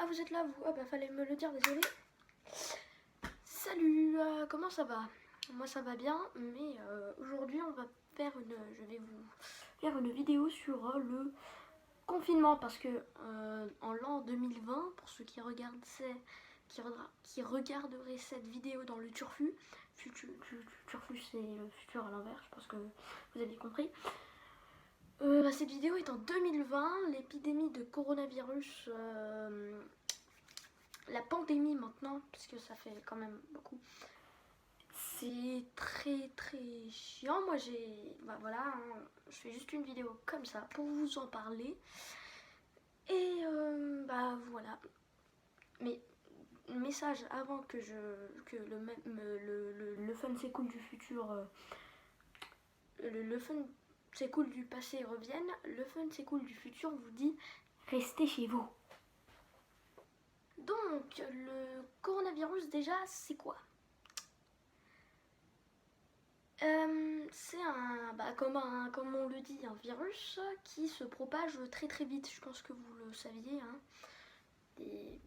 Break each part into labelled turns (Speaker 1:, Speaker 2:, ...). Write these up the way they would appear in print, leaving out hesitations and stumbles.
Speaker 1: Ah, vous êtes là, vous? Ah bah fallait me le dire, désolé. Salut, comment ça va? Moi ça va bien, mais aujourd'hui on va faire je vais vous faire une vidéo sur le confinement parce que en l'an 2020, pour ceux qui regarderaient cette vidéo dans le turfu, turfu c'est le futur à l'inverse, je pense que vous avez compris. Cette vidéo est en 2020, l'épidémie de coronavirus, la pandémie maintenant, puisque ça fait quand même beaucoup. C'est très très chiant. Moi voilà, hein, je fais juste une vidéo comme ça pour vous en parler. Et voilà. Mais message avant que le fun s'écoule du futur, le fun s'écoule du passé revienne. Le fun s'écoule du futur vous dit restez chez vous. Donc le coronavirus déjà c'est quoi? C'est comme on le dit, un virus qui se propage très très vite. Je pense que vous le saviez, hein. Des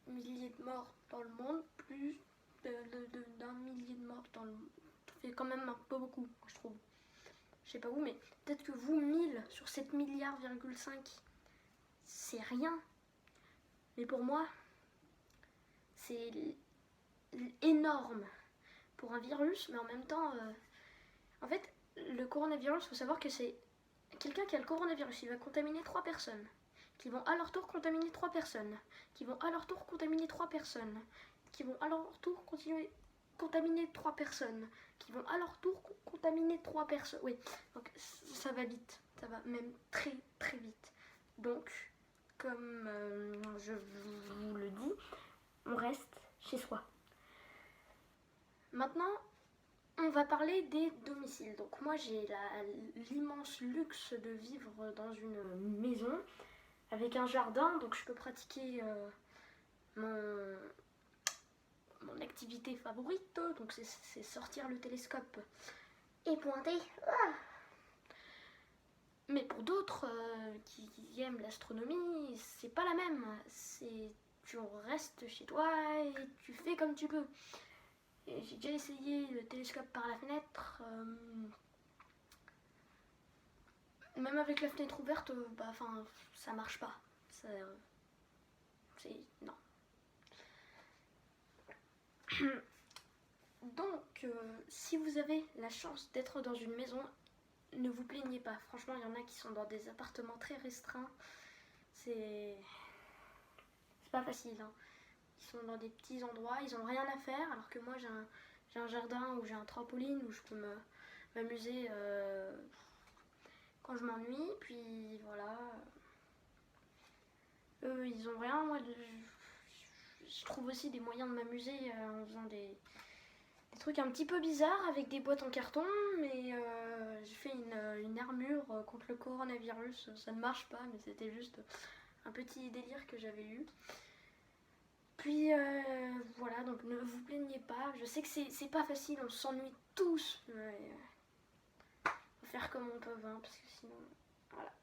Speaker 1: milliers de morts dans le monde, plus d'un millier de morts dans le monde. Ça fait quand même un peu beaucoup, je trouve. Je sais pas vous, mais peut-être que vous, 1000 sur 7 milliards,5, c'est rien. Mais pour moi, c'est énorme pour un virus, mais en même temps, en fait, le coronavirus, il faut savoir que c'est quelqu'un qui a le coronavirus, il va contaminer 3 personnes, qui vont à leur tour contaminer 3 personnes, qui vont à leur tour contaminer 3 personnes, qui vont à leur tour continuer contaminer 3 personnes, qui vont à leur tour contaminer 3 personnes. Oui, donc ça va vite, ça va même très très vite. Donc, comme je vous le dis, on reste chez soi. Maintenant, on va parler des domiciles. Donc moi j'ai l'immense luxe de vivre dans une maison avec un jardin, donc je peux pratiquer mon activité favorite, donc c'est sortir le télescope et pointer. Mais pour d'autres qui aiment l'astronomie, c'est pas la même. Tu restes chez toi et tu fais comme tu peux. J'ai déjà essayé le télescope par la fenêtre. Même avec la fenêtre ouverte, ça marche pas. Non. Donc, si vous avez la chance d'être dans une maison, ne vous plaignez pas. Franchement, il y en a qui sont dans des appartements très restreints. C'est pas facile, hein. Ils sont dans des petits endroits, ils ont rien à faire, alors que moi j'ai un jardin où j'ai un trampoline où je peux m'amuser quand je m'ennuie. Puis voilà. Eux, ils ont rien. Moi, je trouve aussi des moyens de m'amuser en faisant des trucs un petit peu bizarres avec des boîtes en carton, mais j'ai fait une armure contre le coronavirus. Ça ne marche pas, mais c'était juste un petit délire que j'avais eu. Puis voilà, donc ne vous plaignez pas. Je sais que c'est pas facile, on s'ennuie tous, mais faut faire comme on peut, hein, parce que sinon, voilà.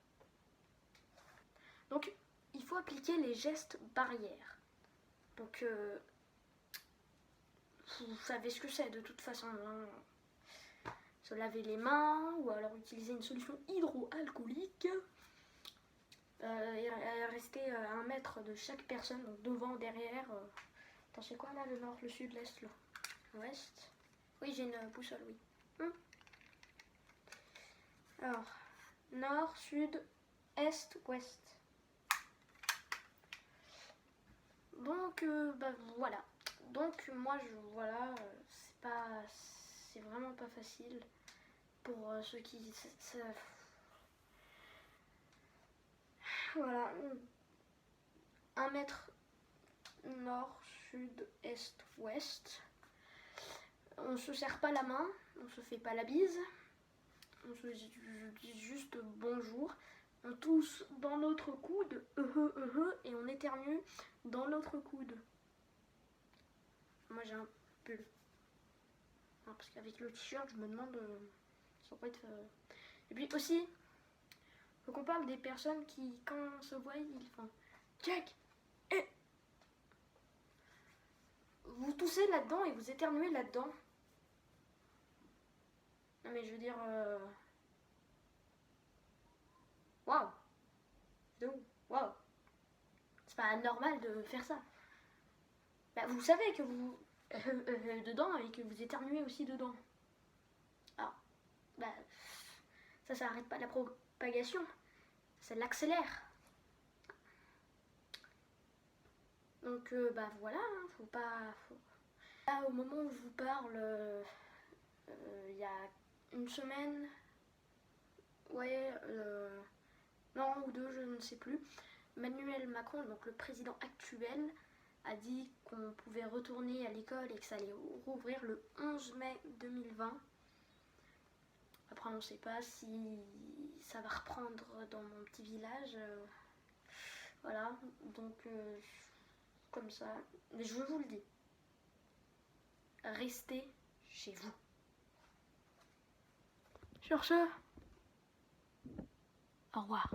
Speaker 1: Donc, il faut appliquer les gestes barrières. Donc, vous savez ce que c'est de toute façon, hein. Se laver les mains ou alors utiliser une solution hydroalcoolique. Et rester à 1 mètre de chaque personne, donc devant, derrière. Attends, c'est quoi là, le nord, le sud, l'est, l'ouest? Oui, j'ai une boussole, oui. Alors, nord, sud, est, ouest. Donc, voilà. Donc, moi, voilà, c'est vraiment pas facile pour ceux qui. Voilà. 1 mètre nord, sud, est, ouest. On se serre pas la main, on se fait pas la bise. On se dit juste bonjour. On tousse dans notre coude, et on éternue dans notre coude. Moi j'ai un pull. Non, parce qu'avec le t-shirt, je me demande ça peut être. Et puis aussi, faut qu'on parle des personnes qui, quand on se voit, ils font Jack, Vous toussez là-dedans et vous éternuez là-dedans. Non mais je veux dire... Waouh. Waouh. C'est pas normal de faire ça. Bah, vous savez que vous... dedans et que vous éternuez aussi dedans. Alors, bah... ça arrête pas la propagation. Ça l'accélère. Donc, bah voilà, hein, faut pas... Là, au moment où je vous parle, il y a une semaine... Ouais, non, ou deux, je ne sais plus. Emmanuel Macron, donc le président actuel, a dit qu'on pouvait retourner à l'école et que ça allait rouvrir le 11 mai 2020. Après, on ne sait pas si ça va reprendre dans mon petit village. Voilà, donc comme ça. Mais je vous le dis, restez chez vous. Sur ce, au revoir.